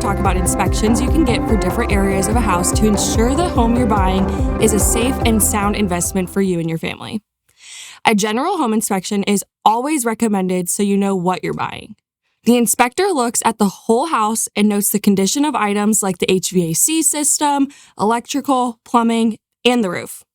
talk about inspections you can get for different areas of a house to ensure the home you're buying is a safe and sound investment for you and your family. A general home inspection is always recommended so you know what you're buying. The inspector looks at the whole house and notes the condition of items like the HVAC system, electrical, plumbing, and the roof.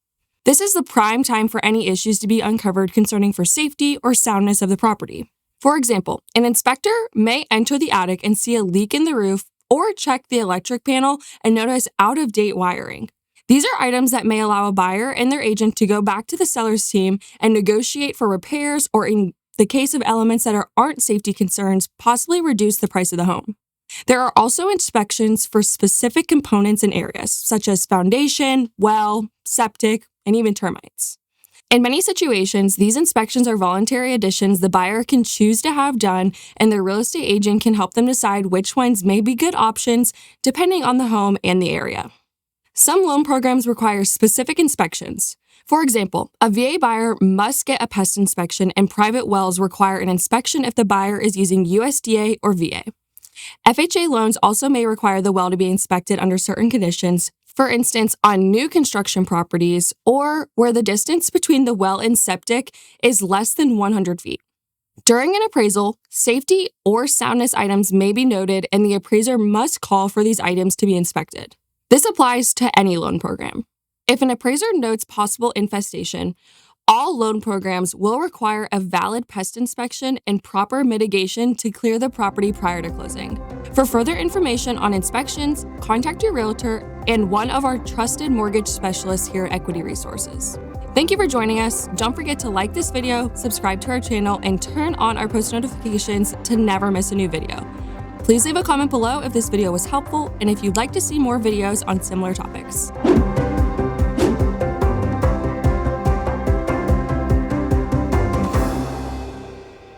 This is the prime time for any issues to be uncovered concerning for safety or soundness of the property. For example, an inspector may enter the attic and see a leak in the roof or check the electric panel and notice out-of-date wiring. These are items that may allow a buyer and their agent to go back to the seller's team and negotiate for repairs, or in the case of elements that aren't safety concerns, possibly reduce the price of the home. There are also inspections for specific components and areas, such as foundation, well, septic, and even termites. In many situations, these inspections are voluntary additions the buyer can choose to have done, and their real estate agent can help them decide which ones may be good options depending on the home and the area. Some loan programs require specific inspections. For example, a VA buyer must get a pest inspection, and private wells require an inspection if the buyer is using USDA or VA. FHA loans also may require the well to be inspected under certain conditions, for instance, on new construction properties or where the distance between the well and septic is less than 100 feet. During an appraisal, safety or soundness items may be noted, and the appraiser must call for these items to be inspected. This applies to any loan program. If an appraiser notes possible infestation, all loan programs will require a valid pest inspection and proper mitigation to clear the property prior to closing. For further information on inspections, contact your realtor and one of our trusted mortgage specialists here at Equity Resources. Thank you for joining us. Don't forget to like this video, subscribe to our channel, and turn on our post notifications to never miss a new video. Please leave a comment below if this video was helpful and if you'd like to see more videos on similar topics.